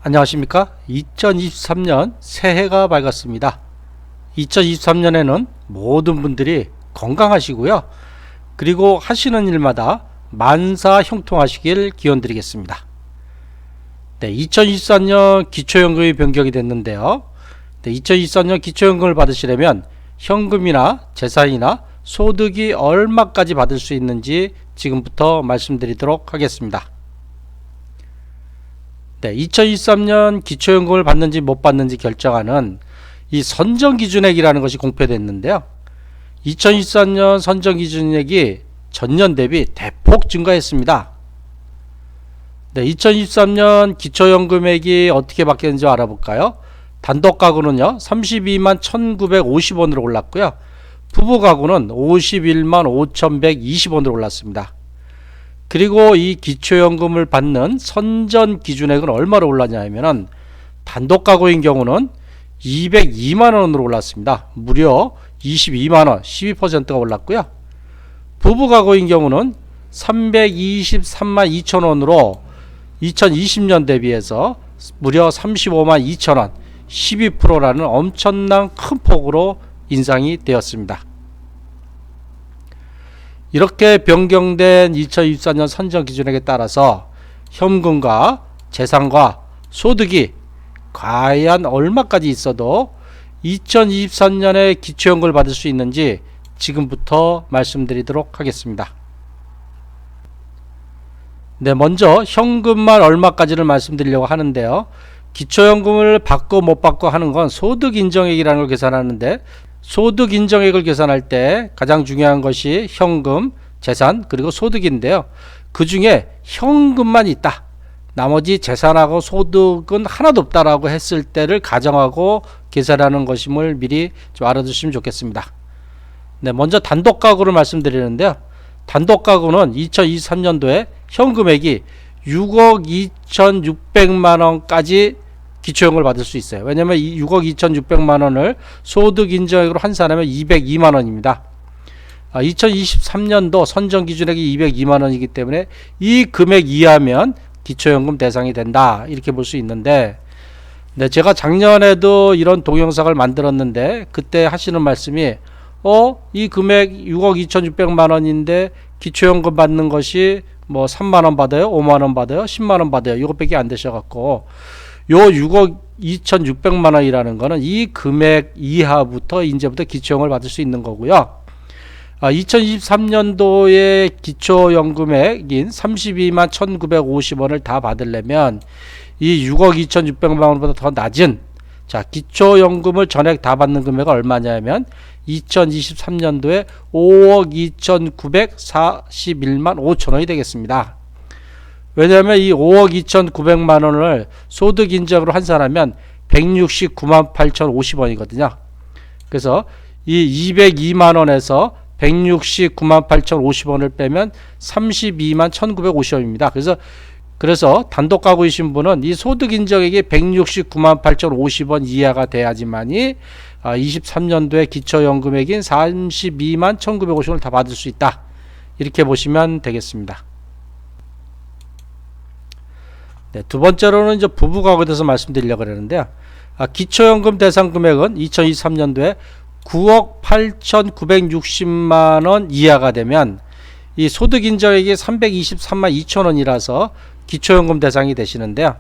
안녕하십니까? 2023년 새해가 밝았습니다. 2023년에는 모든 분들이 건강하시고요. 그리고 하시는 일마다 만사 형통하시길 기원드리겠습니다. 네, 2024년 기초연금이 변경이 됐는데요. 네, 2024년 기초연금을 받으시려면 현금이나 재산이나 소득이 얼마까지 받을 수 있는지 지금부터 말씀드리도록 하겠습니다. 네, 2023년 기초연금을 받는지 못 받는지 결정하는 이 선정기준액이라는 것이 공표됐는데요. 2024년 선정기준액이 전년 대비 대폭 증가했습니다. 네, 2023년 기초연금액이 어떻게 바뀌었는지 알아볼까요? 단독가구는요 32만 1950원으로 올랐고요. 부부가구는 51만 5120원으로 올랐습니다. 그리고 이 기초연금을 받는 선전 기준액은 얼마로 올랐냐 하면은 단독가구인 경우는 202만원으로 올랐습니다. 무려 22만원 12%가 올랐고요. 부부가구인 경우는 323만 2천원으로 2020년 대비해서 무려 35만 2천원 12%라는 엄청난 큰 폭으로 인상이 되었습니다. 이렇게 변경된 2024년 선정기준액에 따라서 현금과 재산과 소득이 과연 얼마까지 있어도 2023년에 기초연금을 받을 수 있는지 지금부터 말씀드리도록 하겠습니다. 네, 먼저 현금만 얼마까지를 말씀드리려고 하는데요. 기초연금을 받고 못 받고 하는 건 소득인정액이라는 걸 계산하는데, 소득인정액을 계산할 때 가장 중요한 것이 현금, 재산, 그리고 소득인데요. 그 중에 현금만 있다, 나머지 재산하고 소득은 하나도 없다라고 했을 때를 가정하고 계산하는 것임을 미리 좀 알아두시면 좋겠습니다. 네, 먼저 단독가구를 말씀드리는데요. 단독가구는 2023년도에 현금액이 6억 2,600만원까지 기초연금을 받을 수 있어요. 왜냐하면 이 6억 2,600만원을 소득인정액으로 환산하면 202만원입니다. 2023년도 선정기준액이 202만원이기 때문에 이 금액 이하면 기초연금 대상이 된다, 이렇게 볼 수 있는데, 네, 제가 작년에도 이런 동영상을 만들었는데 그때 하시는 말씀이 이 금액 6억 2,600만원인데 기초연금 받는 것이 뭐 3만원 받아요, 5만원 받아요, 10만원 받아요, 이것밖에 안 되셔갖고 요 6억 2,600만원이라는 거는 이 금액 이하부터 이제부터 기초연금을 받을 수 있는 거고요. 2023년도에 기초연금액인 32만 1950원을 다 받으려면 이 6억 2,600만원보다 더 낮은, 자, 기초연금을 전액 다 받는 금액은 얼마냐면 2023년도에 5억 2,941만 5천원이 되겠습니다. 왜냐하면 이 5억 2,900만원을 소득인정으로 환산하면 169만 8,050원이거든요. 그래서 이 202만원에서 169만 8,050원을 빼면 32만 1,950원입니다. 그래서 단독가구이신 분은 이 소득인정액이 169만 8,050원 이하가 돼야지만이 23년도에 기초연금액인 32만 1,950원을 다 받을 수 있다, 이렇게 보시면 되겠습니다. 네, 두 번째로는 이제 부부가구에 대해서 말씀드리려고 하는데요. 기초연금 대상 금액은 2023년도에 9억 8,960만원 이하가 되면 이 소득인정액이 323만 2천원이라서 기초연금 대상이 되시는데요.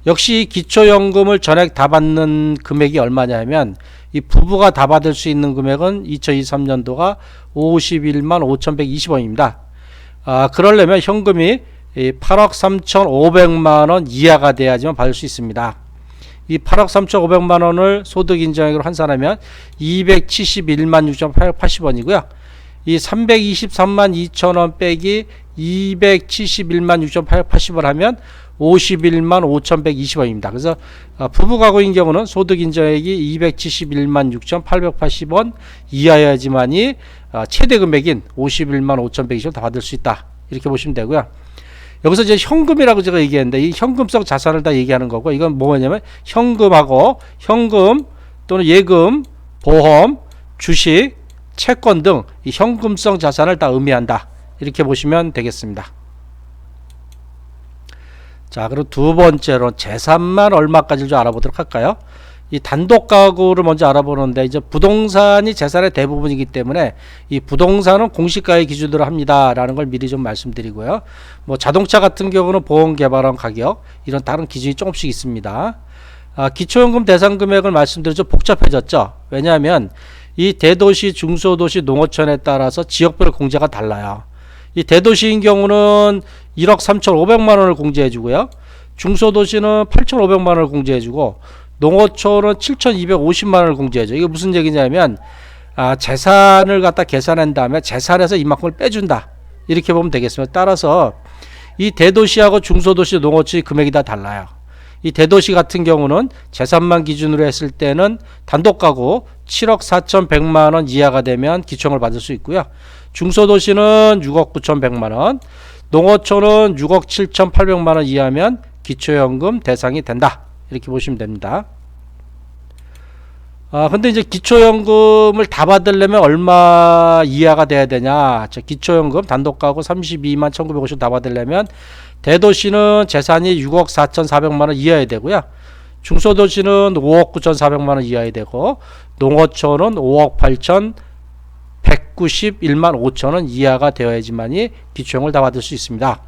역시 기초연금을 전액 다 받는 금액이 얼마냐면 이 부부가 다 받을 수 있는 금액은 2023년도가 51만 5,120원입니다. 그러려면 현금이 8억 3,500만원 이하가 돼야지만 받을 수 있습니다. 이 8억 3,500만원을 소득인정액으로 환산하면 271만 6,880원이고요. 이 323만 2천원 빼기 271만 6,880원 하면 51만 5,120원입니다. 그래서 부부가구인 경우는 소득인정액이 271만 6,880원 이하여야지만이 최대 금액인 51만 5,120원 다 받을 수 있다, 이렇게 보시면 되고요. 여기서 이제 현금이라고 제가 얘기했는데 이 현금성 자산을 다 얘기하는 거고, 이건 뭐냐면 현금하고 현금 또는 예금, 보험, 주식, 채권 등 이 현금성 자산을 다 의미한다, 이렇게 보시면 되겠습니다. 자, 그럼 두 번째로 재산만 얼마까지를 좀 알아보도록 할까요? 이 단독 가구를 먼저 알아보는데, 이제 부동산이 재산의 대부분이기 때문에 이 부동산은 공시가의 기준으로 합니다라는 걸 미리 좀 말씀드리고요. 뭐 자동차 같은 경우는 보험 개발원 가격, 이런 다른 기준이 조금씩 있습니다. 기초연금 대상 금액을 말씀드리죠. 복잡해졌죠. 왜냐하면 이 대도시, 중소도시, 농어촌에 따라서 지역별 공제가 달라요. 이 대도시인 경우는 1억 3,500만 원을 공제해 주고요. 중소도시는 8,500만 원을 공제해 주고, 농어촌은 7,250만 원을 공제해 줘. 이게 무슨 얘기냐면 재산을 갖다 계산한 다음에 재산에서 이만큼을 빼준다. 이렇게 보면 되겠습니다. 따라서 이 대도시하고 중소도시, 농어촌이 금액이 다 달라요. 이 대도시 같은 경우는 재산만 기준으로 했을 때는 단독가구 7억 4,100만 원 이하가 되면 기초연금을 받을 수 있고요. 중소도시는 6억 9,100만 원, 농어촌은 6억 7,800만 원 이하면 기초연금 대상이 된다. 이렇게 보시면 됩니다. 근데 이제 기초연금을 다 받으려면 얼마 이하가 돼야 되냐? 기초연금 단독가구 32만 1,950 다 받으려면 대도시는 재산이 6억 4,400만 원 이하야 되고요. 중소도시는 5억 9,400만 원 이하야 되고, 농어촌은 5억 8,191만 5천 원 이하가 되어야지만이 기초연금을 다 받을 수 있습니다.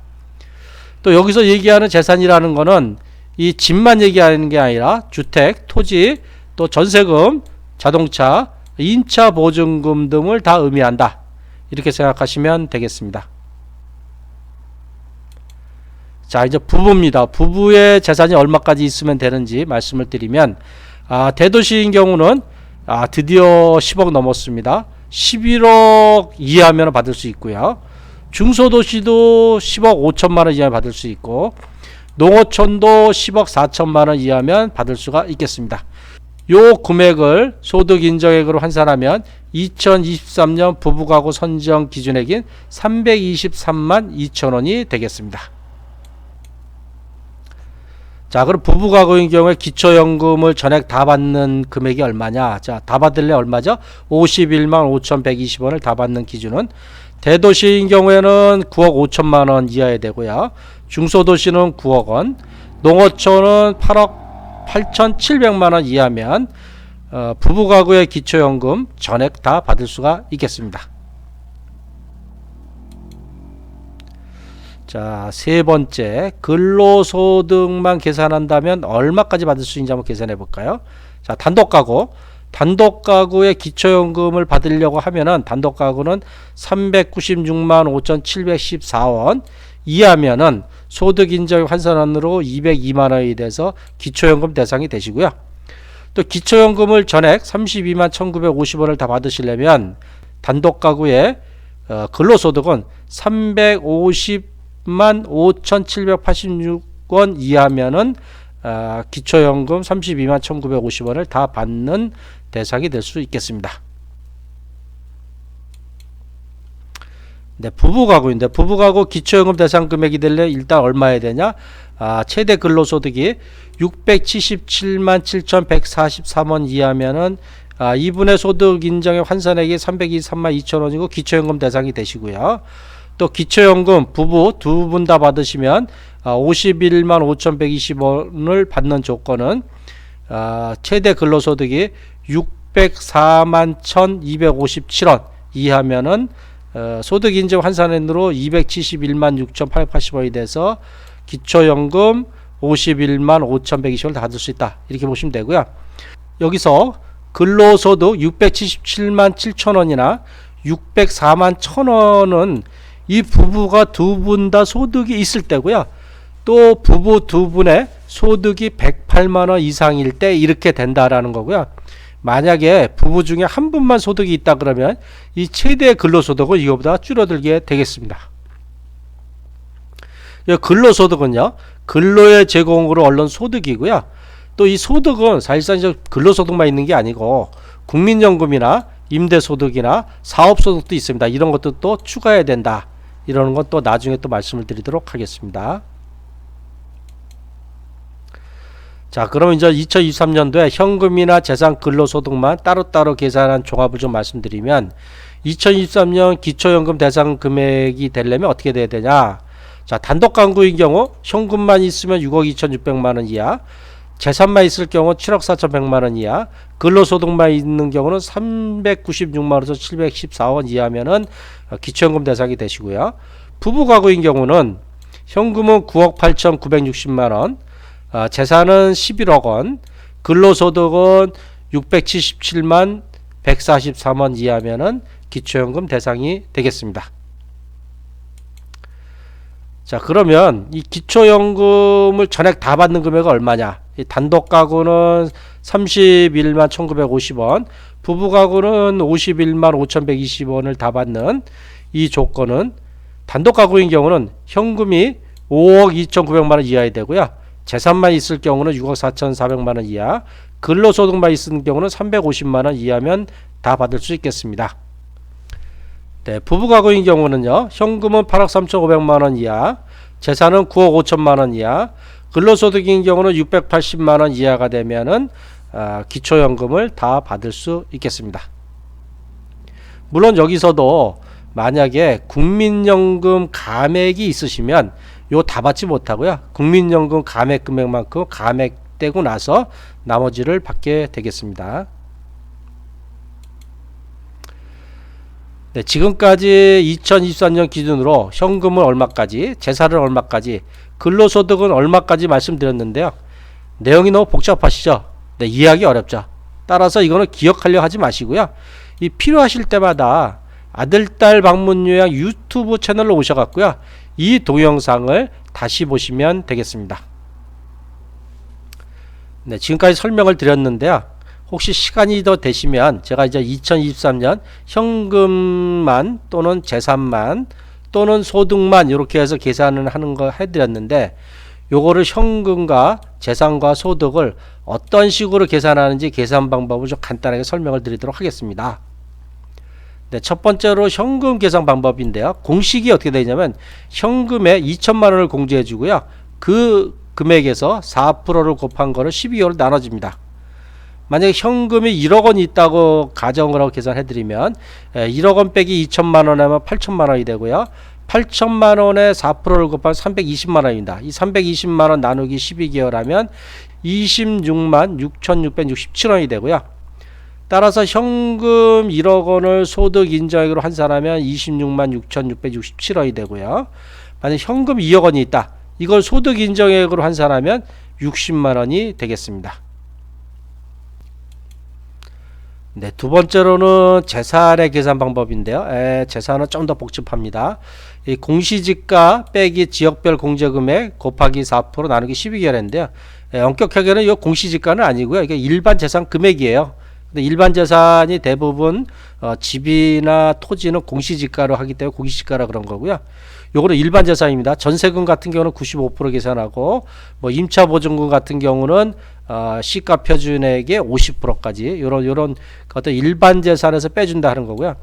또 여기서 얘기하는 재산이라는 거는 이 집만 얘기하는 게 아니라 주택, 토지, 또 전세금, 자동차, 임차 보증금 등을 다 의미한다. 이렇게 생각하시면 되겠습니다. 자, 이제 부부입니다. 부부의 재산이 얼마까지 있으면 되는지 말씀을 드리면, 대도시인 경우는 드디어 10억 넘었습니다. 11억 이하면 받을 수 있고요. 중소도시도 10억 5천만 원 이하 받을 수 있고, 농어촌도 10억 4천만 원 이하면 받을 수가 있겠습니다. 요 금액을 소득인정액으로 환산하면 2023년 부부가구 선정 기준액인 323만 2천 원이 되겠습니다. 자, 그럼 부부가구인 경우에 기초연금을 전액 다 받는 금액이 얼마냐? 자, 다 받을래 얼마죠? 51만 5,120원을 다 받는 기준은 대도시인 경우에는 9억 5천만 원 이하야 되고요. 중소도시는 9억 원, 농어촌은 8억 8,700만 원 이하면 부부가구의 기초연금 전액 다 받을 수가 있겠습니다. 자, 세 번째, 근로소득만 계산한다면 얼마까지 받을 수 있는지 한번 계산해 볼까요? 자, 단독가구의 기초연금을 받으려고 하면은 단독가구는 396만 5,714원 이하면은 소득인정 환산원으로 202만 원이 돼서 기초연금 대상이 되시고요. 또 기초연금을 전액 32만 1,950원을 다 받으시려면 단독가구의 근로소득은 350만 5,786원 이하면은 기초연금 32만 1,950원을 다 받는 대상이 될 수 있겠습니다. 네, 부부가구인데 부부가구 기초연금 대상 금액이 되려 일단 얼마야 되냐? 최대 근로소득이 677만 7,143원 이하면은 이분의 소득 인정의 환산액이 323만 2천 원이고 기초연금 대상이 되시고요. 또 기초연금 부부 두 분 다 받으시면 51만 5,120원을 받는 조건은 최대 근로소득이 604만 1,257원 이하면은 소득인정 환산액으로 271만 6,880원이 돼서 기초연금 51만 5,120원을 다 받을 수 있다. 이렇게 보시면 되고요. 여기서 근로소득 677만 7천원이나 604만 1,000원은 이 부부가 두 분 다 소득이 있을 때고요. 또 부부 두 분의 소득이 108만원 이상일 때 이렇게 된다라는 거고요. 만약에 부부 중에 한 분만 소득이 있다 그러면 이 최대 근로소득은 이거보다 줄어들게 되겠습니다. 근로소득은요, 근로의 제공으로 얻는 소득이고요. 또 이 소득은 사실상 이제 근로소득만 있는 게 아니고 국민연금이나 임대소득이나 사업소득도 있습니다. 이런 것도 또 추가해야 된다. 이러는 건 또 나중에 또 말씀을 드리도록 하겠습니다. 자, 그럼 이제 2023년도에 현금이나 재산 근로소득만 따로따로 계산한 종합을 좀 말씀드리면 2023년 기초연금 대상 금액이 되려면 어떻게 돼야 되냐? 자, 단독 강구인 경우 현금만 있으면 6억 2,600만 원 이하, 재산만 있을 경우 7억 4,100만 원 이하, 근로소득만 있는 경우는 396만 원에서 714원 이하면은 기초연금 대상이 되시고요. 부부 가구인 경우는 현금은 9억 8,960만 원, 재산은 11억 원, 근로소득은 677만 143원 이하면은 기초연금 대상이 되겠습니다. 자, 그러면 이 기초연금을 전액 다 받는 금액은 얼마냐? 이 단독 가구는 31만 1950원, 부부 가구는 51만 5120원을 다 받는 이 조건은, 단독 가구인 경우는 현금이 5억 2,900만 원 이하야 되고요. 재산만 있을 경우는 6억 4,400만 원 이하, 근로소득만 있는 경우는 350만 원 이하면 다 받을 수 있겠습니다. 네, 부부 가구인 경우는요, 현금은 8억 3,500만 원 이하, 재산은 9억 5천만 원 이하, 근로소득인 경우는 680만 원 이하가 되면은 기초연금을 다 받을 수 있겠습니다. 물론 여기서도 만약에 국민연금 감액이 있으시면 요 다 받지 못하고요. 국민연금 감액 금액만큼 감액되고 나서 나머지를 받게 되겠습니다. 네, 지금까지 2023년 기준으로 현금은 얼마까지, 재산은 얼마까지, 근로소득은 얼마까지 말씀드렸는데요. 내용이 너무 복잡하시죠? 네, 이해하기 어렵죠? 따라서 이거는 기억하려 하지 마시고요. 이 필요하실 때마다 아들딸 방문 요약 유튜브 채널로 오셔갖고요. 이 동영상을 다시 보시면 되겠습니다. 네, 지금까지 설명을 드렸는데요. 혹시 시간이 더 되시면 제가 이제 2023년 현금만 또는 재산만 또는 소득만 이렇게 해서 계산을 하는 거 해드렸는데, 요거를 현금과 재산과 소득을 어떤 식으로 계산하는지 계산 방법을 좀 간단하게 설명을 드리도록 하겠습니다. 네, 첫 번째로 현금 계산 방법인데요. 공식이 어떻게 되냐면 현금에 2천만 원을 공제해 주고요. 그 금액에서 4%를 곱한 거를 12개월로 나눠줍니다. 만약에 현금이 1억 원이 있다고 가정을 하고 계산해 드리면 1억 원 빼기 2천만 원 하면 8천만 원이 되고요. 8천만 원에 4%를 곱하면 320만 원입니다. 이 320만 원 나누기 12개월 하면 26만 6,667원이 되고요. 따라서 현금 1억 원을 소득 인정액으로 환산하면 26만 6,667원이 되고요. 만약 현금 2억 원이 있다. 이걸 소득 인정액으로 환산하면 60만 원이 되겠습니다. 네, 두 번째로는 재산의 계산 방법인데요. 재산은 좀 더 복잡합니다. 이 공시지가 빼기 지역별 공제금액 곱하기 4% 나누기 12개월인데요. 엄격하게는 이 공시지가는 아니고요. 이게 일반 재산 금액이에요. 근데 일반 재산이 대부분 집이나 토지는 공시지가로 하기 때문에 공시지가라 그런 거고요. 요거는 일반 재산입니다. 전세금 같은 경우는 95% 계산하고, 뭐 임차보증금 같은 경우는 시가 표준액의 50%까지 요런 어떤 일반 재산에서 빼준다 하는 거고요.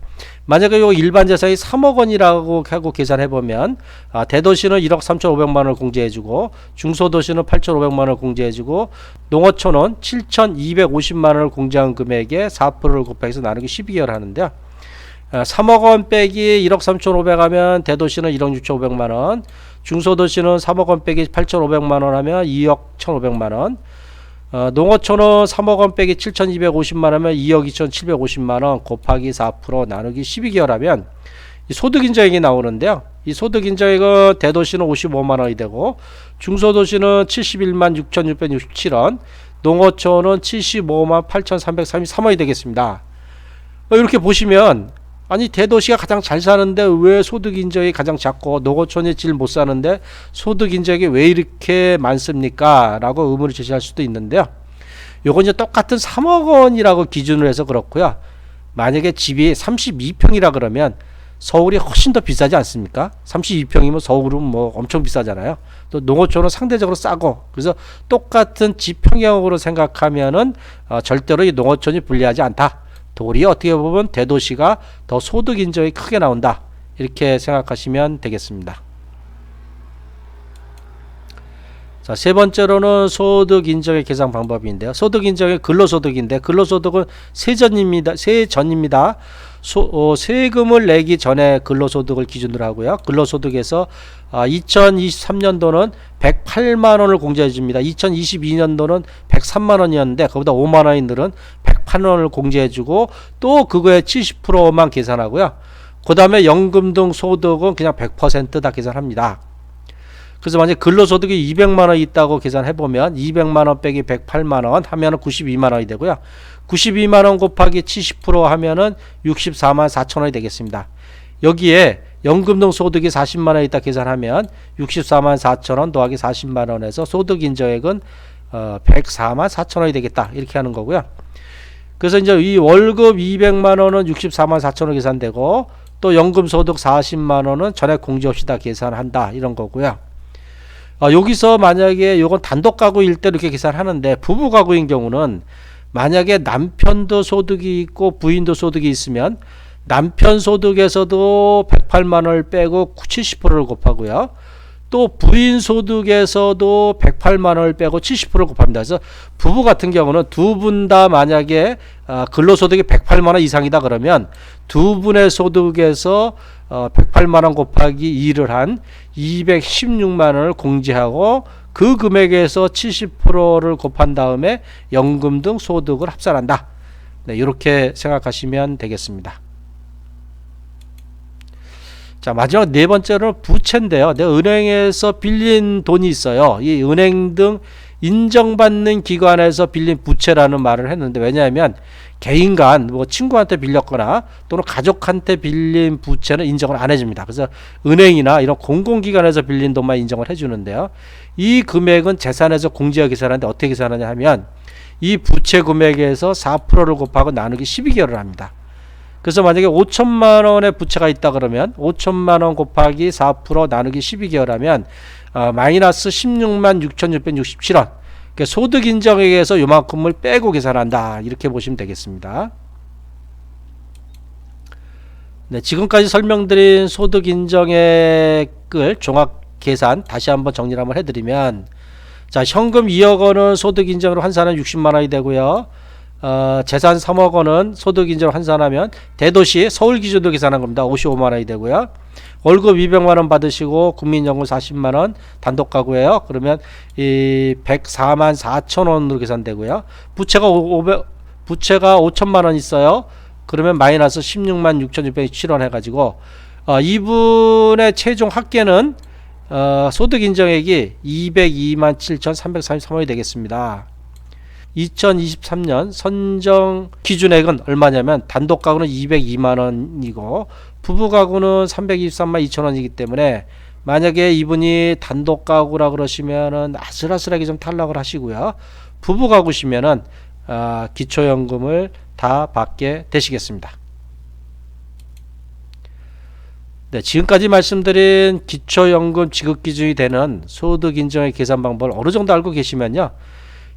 만약에 요 일반 재산이 3억 원이라고 하고 계산해 보면 대도시는 1억 3,500만 원을 공제해주고, 중소도시는 8,500만 원을 공제해주고, 농어촌은 7,250만 원을 공제한 금액에 4%를 곱해서 나누기 12개월 하는데요. 3억 원 빼기 1억 3,500 하면 대도시는 1억 6,500만 원, 중소도시는 3억 원 빼기 8,500만 원 하면 2억 1,500만 원, 농어촌은 3억 원 빼기 7,250만 하면 2억 2,750만 원 곱하기 4% 나누기 12개월 하면 이 소득인정액이 나오는데요. 이 소득인정액은 대도시는 55만 원이 되고, 중소도시는 71만 6,667원, 농어촌은 75만 8,333원이 되겠습니다. 이렇게 보시면, 아니 대도시가 가장 잘 사는데 왜 소득인정이 가장 작고 농어촌이 제일 못 사는데 소득인정이 왜 이렇게 많습니까? 라고 의문을 제시할 수도 있는데요. 요건 이제 똑같은 3억 원이라고 기준으로 해서 그렇고요. 만약에 집이 32평이라 그러면 서울이 훨씬 더 비싸지 않습니까? 32평이면 서울은 뭐 엄청 비싸잖아요. 또 농어촌은 상대적으로 싸고, 그래서 똑같은 집 평형으로 생각하면은 절대로 이 농어촌이 불리하지 않다. 도리어 어떻게 보면 대도시가 더 소득 인정이 크게 나온다. 이렇게 생각하시면 되겠습니다. 자, 세 번째로는 소득 인정의 계산 방법인데요. 소득 인정의 근로소득인데, 근로소득은 세전입니다. 세금을 내기 전에 근로소득을 기준으로 하고요. 근로소득에서 2023년도는 108만 원을 공제해 줍니다. 2022년도는 103만 원이었는데 그보다 5만 원이 늘은 108만 원을 공제해 주고 또 그거에 70%만 계산하고요. 그 다음에 연금 등 소득은 그냥 100% 다 계산합니다. 그래서 만약에 근로소득이 200만 원 있다고 계산해보면 200만 원 빼기 108만 원 하면은 92만 원이 되고요. 92만 원 곱하기 70% 하면은 64만 4천 원이 되겠습니다. 여기에 연금 등 소득이 40만 원 있다 계산하면 64만 4천 원 더하기 40만 원에서 소득 인정액은 104만 4천 원이 되겠다. 이렇게 하는 거고요. 그래서 이제 이 월급 200만 원은 64만 4천 원 계산되고 또 연금 소득 40만 원은 전액 공제 없이 다 계산한다. 이런 거고요. 여기서 만약에 요건 단독 가구일 때 이렇게 계산하는데 부부 가구인 경우는 만약에 남편도 소득이 있고 부인도 소득이 있으면 남편 소득에서도 108만 원을 빼고 70%를 곱하고요. 또 부인 소득에서도 108만 원을 빼고 70%를 곱합니다. 그래서 부부 같은 경우는 두 분 다 만약에 근로소득이 108만 원 이상이다 그러면 두 분의 소득에서 108만 원 곱하기 2를 한 216만 원을 공제하고 그 금액에서 70%를 곱한 다음에 연금 등 소득을 합산한다. 네, 이렇게 생각하시면 되겠습니다. 자, 마지막 네 번째로는 부채인데요. 내가 은행에서 빌린 돈이 있어요. 이 은행 등 인정받는 기관에서 빌린 부채라는 말을 했는데, 왜냐하면 개인 간 뭐 친구한테 빌렸거나 또는 가족한테 빌린 부채는 인정을 안 해줍니다. 그래서 은행이나 이런 공공기관에서 빌린 돈만 인정을 해주는데요. 이 금액은 재산에서 공제하기 계산하는데 어떻게 계산하냐 하면 이 부채 금액에서 4%를 곱하고 나누기 12개월을 합니다. 그래서 만약에 5천만 원의 부채가 있다 그러면 5천만 원 곱하기 4% 나누기 12개월 하면 마이너스 16만 6,667원. 그러니까 소득 인정액에서 요만큼을 빼고 계산한다. 이렇게 보시면 되겠습니다. 네, 지금까지 설명드린 소득 인정액을 종합 계산 다시 한번 정리를 한번 해드리면, 자, 현금 2억 원은 소득 인정으로 환산하면 60만 원이 되고요. 재산 3억 원은 소득 인정으로 환산하면 대도시 서울 기준으로 계산한 겁니다. 55만 원이 되고요. 월급 200만 원 받으시고 국민연금 40만 원 단독 가구예요. 그러면 이 104만 4천 원으로 계산되고요. 부채가 5천만 원 있어요. 그러면 마이너스 16만 6,607원 해가지고 이분의 최종 합계는 소득 인정액이 202만 7,333원이 되겠습니다. 2023년 선정 기준액은 얼마냐면 단독 가구는 202만 원이고 부부 가구는 323만 2천 원이기 때문에 만약에 이분이 단독 가구라 그러시면은 아슬아슬하게 좀 탈락을 하시고요. 부부 가구시면은 기초연금을 다 받게 되시겠습니다. 네, 지금까지 말씀드린 기초연금 지급 기준이 되는 소득 인정의 계산 방법을 어느 정도 알고 계시면요.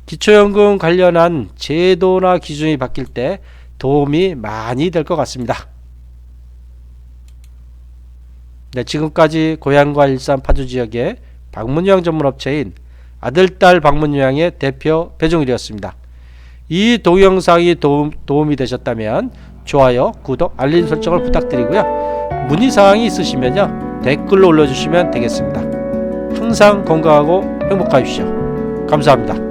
기초연금 관련한 제도나 기준이 바뀔 때 도움이 많이 될 것 같습니다. 네, 지금까지 고향과 일산 파주지역의 방문요양 전문업체인 아들딸 방문요양의 대표 배종일이었습니다. 이 동영상이 도움이 되셨다면 좋아요, 구독, 알림 설정을 부탁드리고요. 문의사항이 있으시면요 댓글로 올려주시면 되겠습니다. 항상 건강하고 행복하십시오. 감사합니다.